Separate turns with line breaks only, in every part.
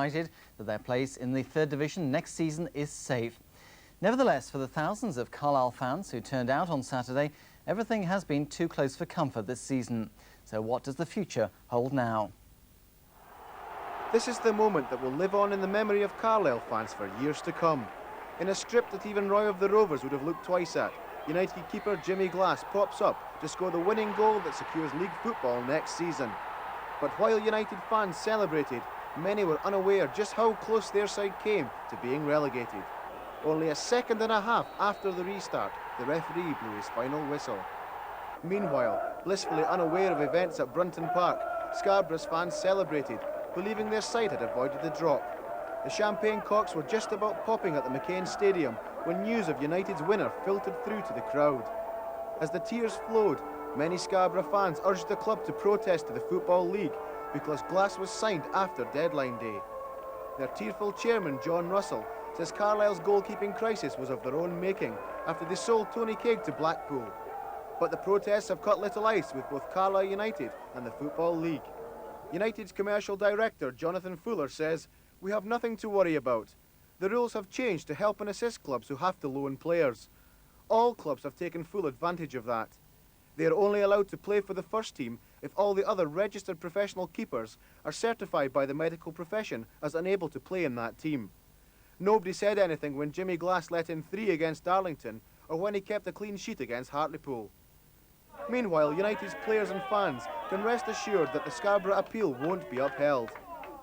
That their place in the third division next season is safe. Nevertheless, for the thousands of Carlisle fans who turned out on Saturday, everything has been too close for comfort this season. So what does the future hold now?
This is the moment that will live on in the memory of Carlisle fans for years to come. In a script that even Roy of the Rovers would have looked twice at, United keeper Jimmy Glass pops up to score the winning goal that secures league football next season. But while United fans celebrated, many were unaware just how close their side came to being relegated. Only a second and a half after the restart, the referee blew his final whistle. Meanwhile, blissfully unaware of events at Brunton Park, Scarborough's fans celebrated, believing their side had avoided the drop. The champagne corks were just about popping at the McCain Stadium when news of United's winner filtered through to the crowd. As the tears flowed, many Scarborough fans urged the club to protest to the Football League because Glass was signed after deadline day. Their tearful chairman, John Russell, says Carlisle's goalkeeping crisis was of their own making after they sold Tony Craig to Blackpool. But the protests have cut little ice with both Carlisle United and the Football League. United's commercial director, Jonathan Fuller, says, "We have nothing to worry about. The rules have changed to help and assist clubs who have to loan players. All clubs have taken full advantage of that. They are only allowed to play for the first team if all the other registered professional keepers are certified by the medical profession as unable to play in that team. Nobody said anything when Jimmy Glass let in 3 against Darlington or when he kept a clean sheet against Hartlepool." Meanwhile, United's players and fans can rest assured that the Scarborough appeal won't be upheld.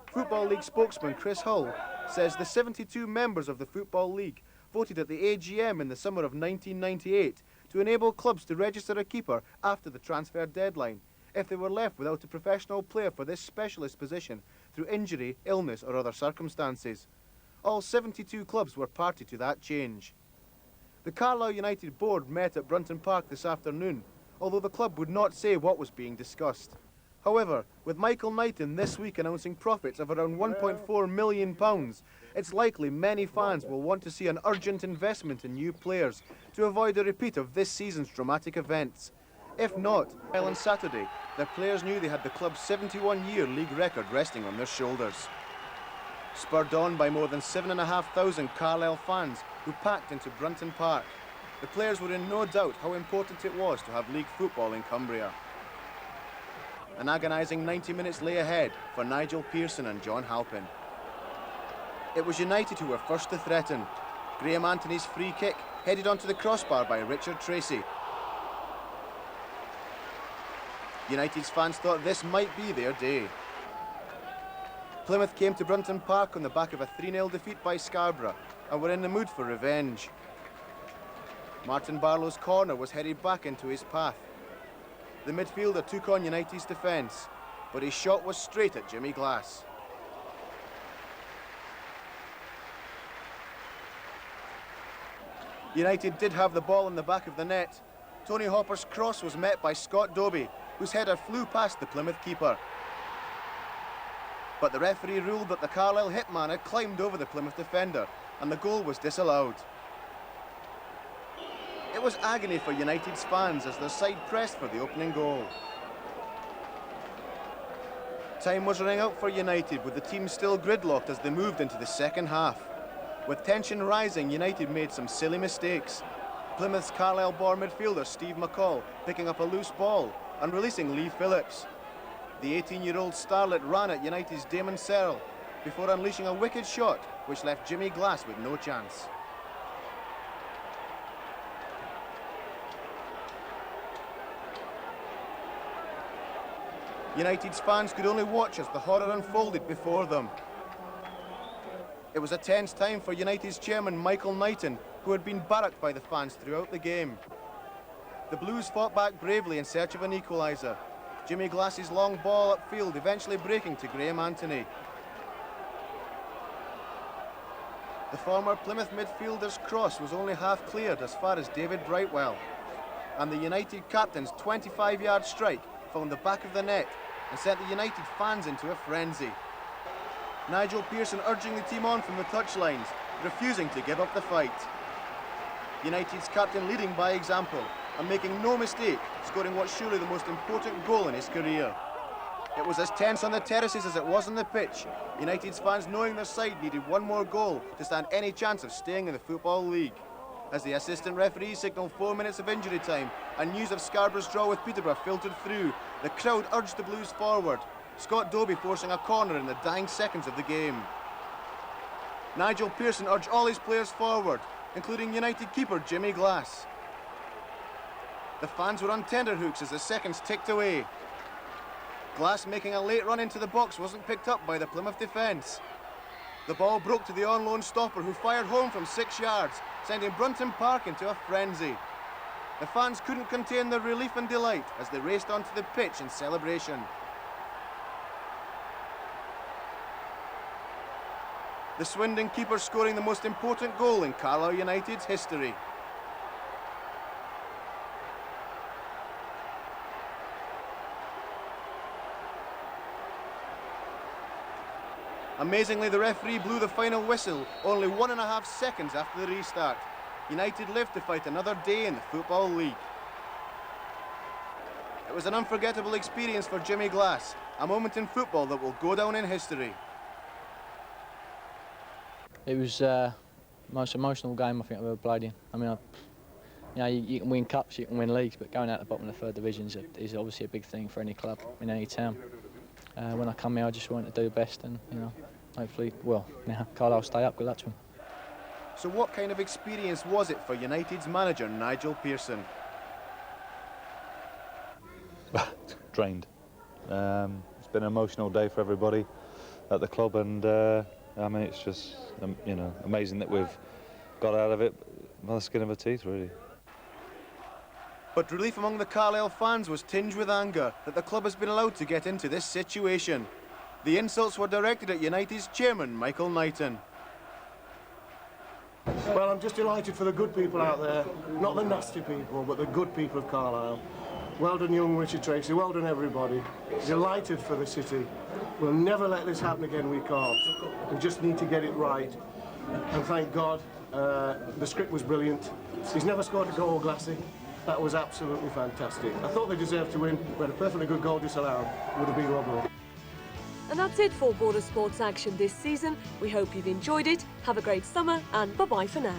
Football League spokesman Chris Hull says the 72 members of the Football League voted at the AGM in the summer of 1998 to enable clubs to register a keeper after the transfer deadline if they were left without a professional player for this specialist position through injury, illness or other circumstances. All 72 clubs were party to that change. The Carlisle United board met at Brunton Park this afternoon, although the club would not say what was being discussed. However, with Michael Knighton this week announcing profits of around £1.4 million, it's likely many fans will want to see an urgent investment in new players to avoid a repeat of this season's dramatic events. If not, on Saturday, their players knew they had the club's 71-year league record resting on their shoulders. Spurred on by more than 7,500 Carlisle fans who packed into Brunton Park, the players were in no doubt how important it was to have league football in Cumbria. An agonising 90 minutes lay ahead for Nigel Pearson and John Halpin. It was United who were first to threaten. Graham Anthony's free kick headed onto the crossbar by Richard Tracy. United's fans thought this might be their day. Plymouth came to Brunton Park on the back of a 3-0 defeat by Scarborough and were in the mood for revenge. Martin Barlow's corner was headed back into his path. The midfielder took on United's defence, but his shot was straight at Jimmy Glass. United did have the ball in the back of the net. Tony Hopper's cross was met by Scott Dobie, whose header flew past the Plymouth keeper. But the referee ruled that the Carlisle hitman had climbed over the Plymouth defender, and the goal was disallowed. It was agony for United's fans as their side pressed for the opening goal. Time was running out for United, with the team still gridlocked as they moved into the second half. With tension rising, United made some silly mistakes. Plymouth's Carlisle-born midfielder Steve McCall picking up a loose ball and releasing Lee Phillips. The 18-year-old starlet ran at United's Damon Searle before unleashing a wicked shot which left Jimmy Glass with no chance. United's fans could only watch as the horror unfolded before them. It was a tense time for United's chairman Michael Knighton, who had been barracked by the fans throughout the game. The Blues fought back bravely in search of an equaliser. Jimmy Glass's long ball upfield eventually breaking to Graham Anthony. The former Plymouth midfielder's cross was only half cleared as far as David Brightwell. And the United captain's 25-yard strike found the back of the net and sent the United fans into a frenzy. Nigel Pearson urging the team on from the touchlines, refusing to give up the fight. United's captain leading by example and making no mistake, scoring what's surely the most important goal in his career. It was as tense on the terraces as it was on the pitch. United's fans, knowing their side needed one more goal to stand any chance of staying in the Football League. As the assistant referee signalled 4 minutes of injury time and news of Scarborough's draw with Peterborough filtered through, the crowd urged the Blues forward. Scott Dobie forcing a corner in the dying seconds of the game. Nigel Pearson urged all his players forward, including United keeper Jimmy Glass. The fans were on tenterhooks as the seconds ticked away. Glass making a late run into the box wasn't picked up by the Plymouth defence. The ball broke to the on-loan stopper who fired home from 6 yards, sending Brunton Park into a frenzy. The fans couldn't contain their relief and delight as they raced onto the pitch in celebration. The Swindon keeper scoring the most important goal in Carlisle United's history. Amazingly, the referee blew the final whistle only 1.5 seconds after the restart. United live to fight another day in the Football League. It was an unforgettable experience for Jimmy Glass, a moment in football that will go down in history.
It was the most emotional game I think I've ever played in. I mean, you can win cups, you can win leagues, but going out the bottom of the third division is obviously a big thing for any club in any town. When I come here, I just wanted to do the best, and hopefully, now Carlisle stay up. Good luck to them.
So, what kind of experience was it for United's manager Nigel Pearson?
Drained. It's been an emotional day for everybody at the club, and I mean, it's just amazing that we've got out of it by the skin of our teeth, really.
But relief among the Carlisle fans was tinged with anger that the club has been allowed to get into this situation. The insults were directed at United's chairman, Michael Knighton.
Well, I'm just delighted for the good people out there, not the nasty people, but the good people of Carlisle. Well done, young Richard Tracy, well done, everybody. Delighted for the city. We'll never let this happen again, we can't. We just need to get it right. And thank God, the script was brilliant. He's never scored a goal, Glassy. That was absolutely fantastic. I thought they deserved to win, but a perfectly good goal disallowed would have been lovely.
And that's it for Border Sports Action this season. We hope you've enjoyed it. Have a great summer and bye-bye for now.